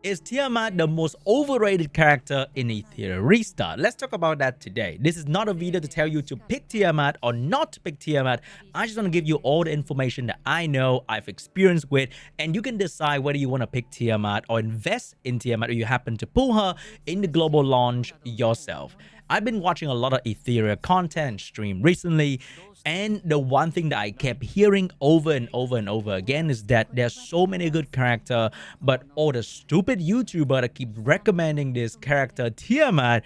Is Tiamat the most overrated character in Etheria Restart? Let's talk about that today. This is not a video to tell you to pick Tiamat or not to pick Tiamat. I just want to give you all the information that I know, I've experienced with, and you can decide whether you want to pick Tiamat or invest in Tiamat or you happen to pull her in the global launch yourself. I've been watching a lot of Etheria content stream recently, and the one thing that I kept hearing over and over and over again is that there's so many good character, but all the stupid YouTuber that keep recommending this character Tiamat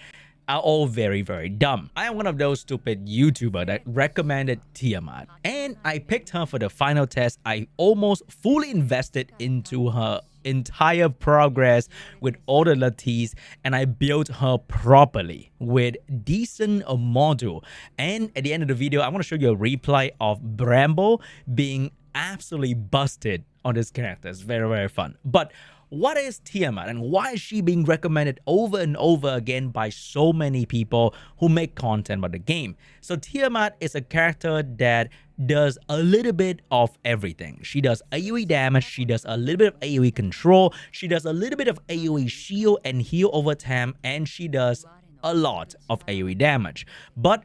are all very dumb. I am one of those stupid YouTuber that recommended Tiamat, and I picked her for the final test. I almost fully invested into her entire progress with all the lattes, and I built her properly with decent module. And at the end of the video, I want to show you a replay of Bramble being absolutely busted on this character. It's very fun. But what is Tiamat and why is she being recommended over and over again by so many people who make content about the game? So Tiamat is a character that does a little bit of everything. She does AoE damage, she does a little bit of AoE control, she does a little bit of AoE shield and heal over time, and she does a lot of AoE damage. But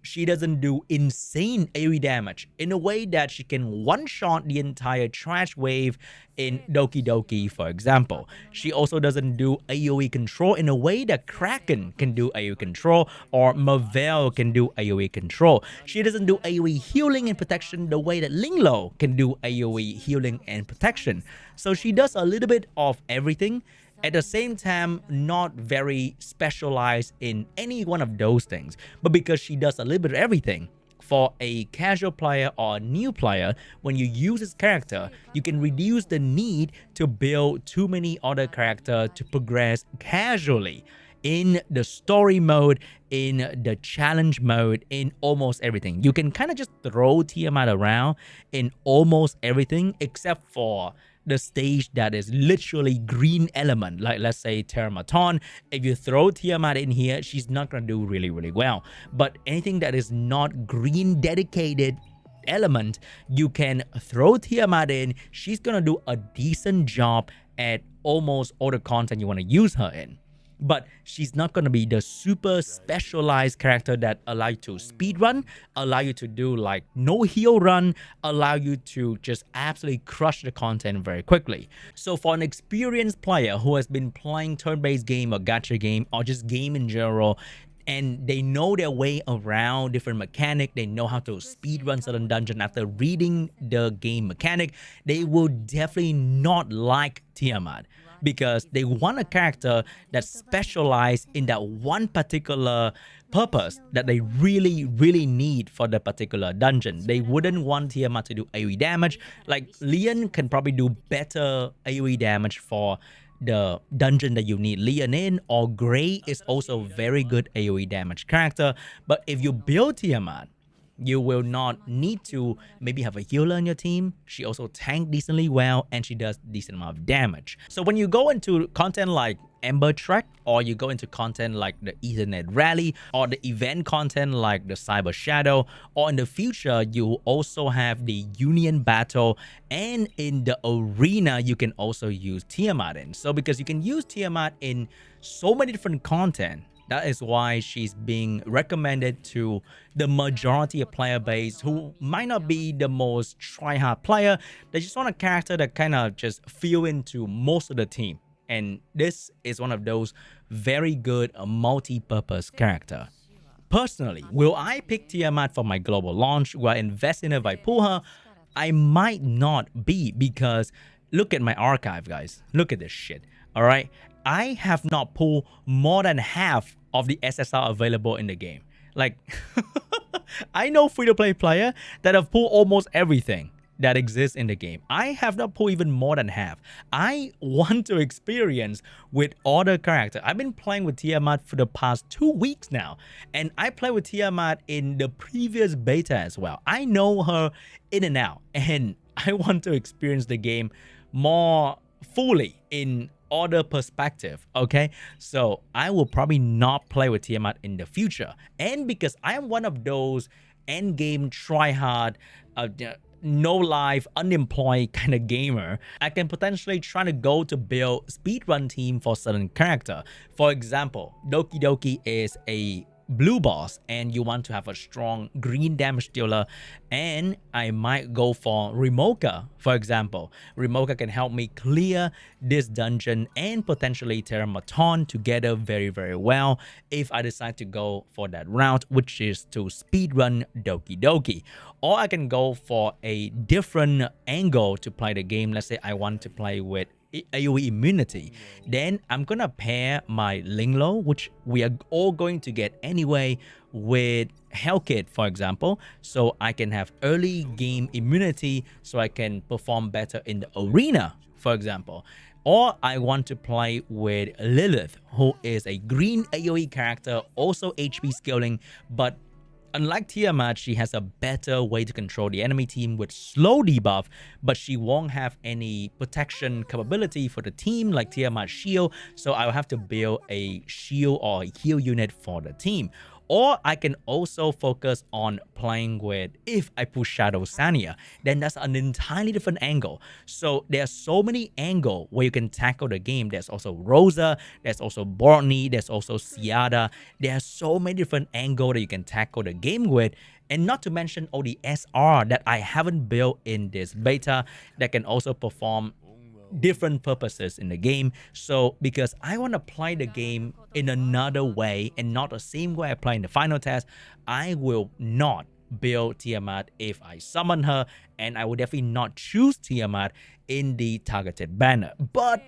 she doesn't do insane AoE damage in a way that she can one-shot the entire trash wave in Doki Doki, for example. She also doesn't do AoE control in a way that Kraken can do AoE control or Marvel can do AoE control. She doesn't do AoE healing and protection the way that Linglo can do AoE healing and protection. So she does a little bit of everything. At the same time, not very specialized in any one of those things, but because she does a little bit of everything, for a casual player or a new player, when you use this character, you can reduce the need to build too many other characters to progress casually in the story mode, in the challenge mode, in almost everything. You can kind of just throw Tiamat around in almost everything except for the stage that is literally green element, like let's say Termaton. If you throw Tiamat in here, she's not gonna do really well. But anything that is not green dedicated element, you can throw Tiamat in. She's gonna do a decent job at almost all the content you want to use her in. But she's not going to be the super specialized character that allow you to speedrun, allow you to do like no heal run, allow you to just absolutely crush the content very quickly. So for an experienced player who has been playing turn-based game or gacha game or just game in general, and they know their way around different mechanic, they know how to speedrun certain dungeon after reading the game mechanic, they will definitely not like Tiamat, because they want a character that specializes in that one particular purpose that they really need for the particular dungeon. They wouldn't want Tiamat to do AoE damage. Like Leon can probably do better AoE damage for the dungeon that you need Leon in, or Gray is also very good AoE damage character. But if you build Tiamat, you will not need to maybe have a healer on your team. She also tank decently well, and she does decent amount of damage. So when you go into content like Ember Trek, or you go into content like the Ethernet Rally, or the event content like the Cyber Shadow, or in the future you also have the Union Battle, and in the arena you can also use Tiamat in. So because you can use Tiamat in so many different content, that is why she's being recommended to the majority of player base who might not be the most try-hard player. They just want a character that kind of just feel into most of the team. And this is one of those very good multi-purpose character. Personally, will I pick Tiamat for my global launch? Will I invest in her if I pull her? I might not be, because look at my archive, guys. Look at this shit. All right. I have not pulled more than half of the SSR available in the game. Like, I know free-to-play player that have pulled almost everything that exists in the game. I have not pulled even more than half. I want to experience with other characters. I've been playing with Tiamat for the past 2 weeks now, and I played with Tiamat in the previous beta as well. I know her in and out, and I want to experience the game more fully in other perspective. Okay, so I will probably not play with Tiamat in the future, and because I am one of those end game try hard no life, unemployed kind of gamer, I can potentially try to go to build speedrun team for certain character. For example, Doki Doki is a blue boss and you want to have a strong green damage dealer, and I might go for Rimoka. For example, Rimoka can help me clear this dungeon and potentially Tiamat together very well if I decide to go for that route, which is to speedrun Doki Doki. Or I can go for a different angle to play the game. Let's say I want to play with AoE immunity, then I'm gonna pair my Linglo, which we are all going to get anyway, with Hellkit, for example, so I can have early game immunity so I can perform better in the arena, for example. Or I want to play with Lilith, who is a green AoE character, also HP scaling, but unlike Tiamat, she has a better way to control the enemy team with slow debuff, but she won't have any protection capability for the team like Tiamat's shield, so I'll have to build a shield or a heal unit for the team. Or I can also focus on playing with, if I push Shadow Sania, then that's an entirely different angle. So there's so many angles where you can tackle the game. There's also Rosa, there's also Bortney, there's also Ciada. There's so many different angles that you can tackle the game with. And not to mention all the SR that I haven't built in this beta that can also perform different purposes in the game. So because I want to play the game in another way and not the same way I play in the final test, I will not build Tiamat if I summon her, and I will definitely not choose Tiamat in the targeted banner. But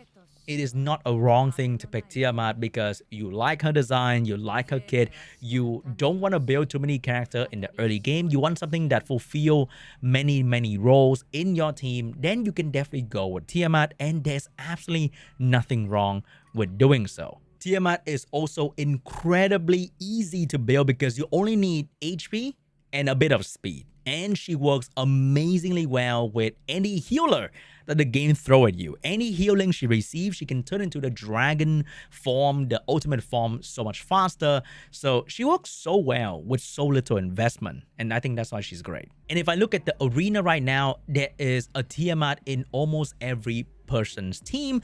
it is not a wrong thing to pick Tiamat because you like her design, you like her kit, you don't want to build too many characters in the early game, you want something that fulfill many roles in your team, then you can definitely go with Tiamat, and there's absolutely nothing wrong with doing so. Tiamat is also incredibly easy to build because you only need HP and a bit of speed, and she works amazingly well with any healer that the game throw at you. Any healing she receives, she can turn into the dragon form, the ultimate form, so much faster. So she works so well with so little investment, and I think that's why she's great. And if I look at the arena right now, there is a Tiamat in almost every person's team.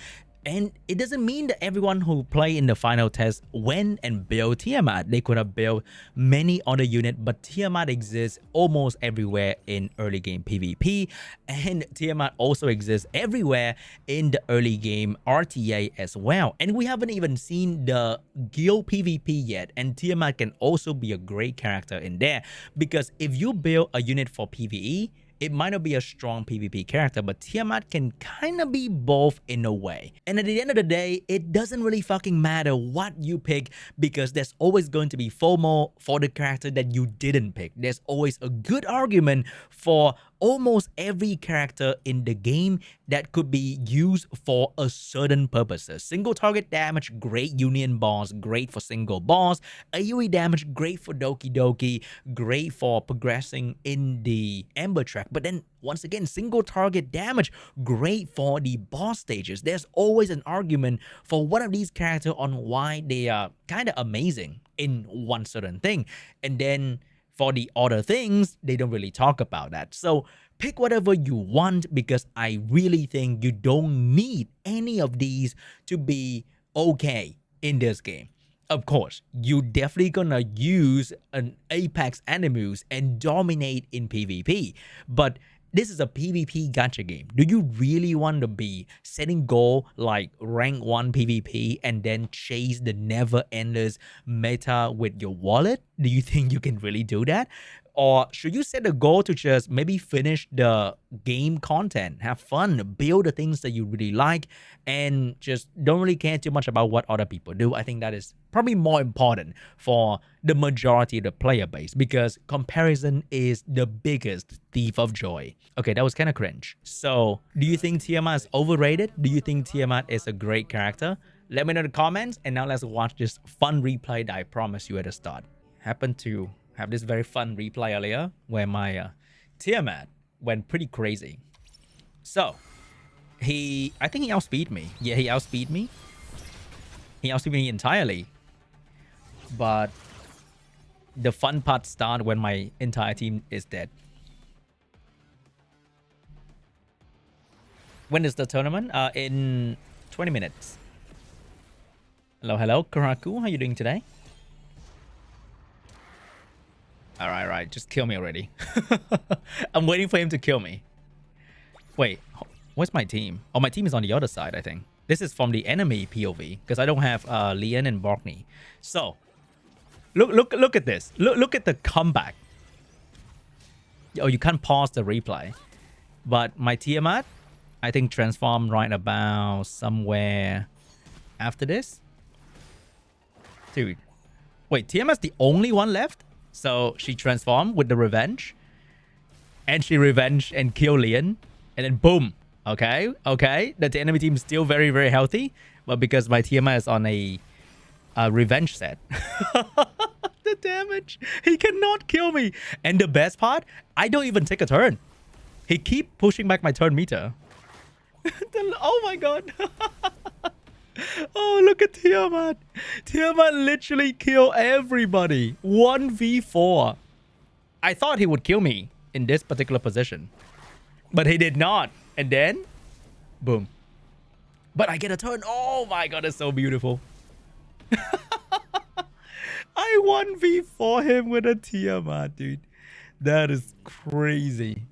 And it doesn't mean that everyone who play in the final test went and built Tiamat. They could have built many other units, but Tiamat exists almost everywhere in early game PvP, and Tiamat also exists everywhere in the early game RTA as well. And we haven't even seen the guild PvP yet, and Tiamat can also be a great character in there, because if you build a unit for PvE, it might not be a strong PvP character, but Tiamat can kind of be both in a way. And at the end of the day, it doesn't really fucking matter what you pick, because there's always going to be FOMO for the character that you didn't pick. There's always a good argument for almost every character in the game that could be used for a certain purposes. Single target damage, great union boss, great for single boss. AoE damage, great for Doki Doki, great for progressing in the Ember track. But then once again, single target damage, great for the boss stages. There's always an argument for one of these characters on why they are kind of amazing in one certain thing. And then for the other things, they don't really talk about that. So pick whatever you want, because I really think you don't need any of these to be okay in this game. Of course, you definitely gonna use an Apex Animus and dominate in PvP, but this is a PvP gacha game. Do you really want to be setting goal like rank 1 PvP and then chase the never-enders meta with your wallet? Do you think you can really do that? Or should you set a goal to just maybe finish the game content, have fun, build the things that you really like, and just don't really care too much about what other people do? I think that is probably more important for the majority of the player base, because comparison is the biggest thief of joy. Okay, that was kind of cringe. So, do you think Tiamat is overrated? Do you think Tiamat is a great character? Let me know in the comments, and now let's watch this fun replay that I promised you at the start. Happened to have this very fun replay earlier where my Tiamat went pretty crazy. So, I think he outspeed me. Yeah, he outspeed me. He outspeed me entirely. But the fun part starts when my entire team is dead. When is the tournament? In 20 minutes. Hello, hello, Karaku. How you doing today? All right. Just kill me already. I'm waiting for him to kill me. Wait, where's my team? Oh, my team is on the other side, I think. This is from the enemy POV because I don't have Lian and Borkney. So, look at this. Look at the comeback. Oh, you can't pause the replay. But my Tiamat, I think transformed right about somewhere after this. Dude. Wait, Tiamat's the only one left? So she transformed with the revenge. And she revenge and kill Lian. And then boom. Okay. The enemy team is still very, very healthy. But because my Tiamat is on a revenge set. The damage. He cannot kill me. And the best part, I don't even take a turn. He keep pushing back my turn meter. Oh my god. Oh, look at Tiamat. Tiamat literally kill everybody. 1v4. I thought he would kill me in this particular position. But he did not. And then, boom. But I get a turn. Oh my god, it's so beautiful. I 1v4 him with a Tiamat, dude. That is crazy.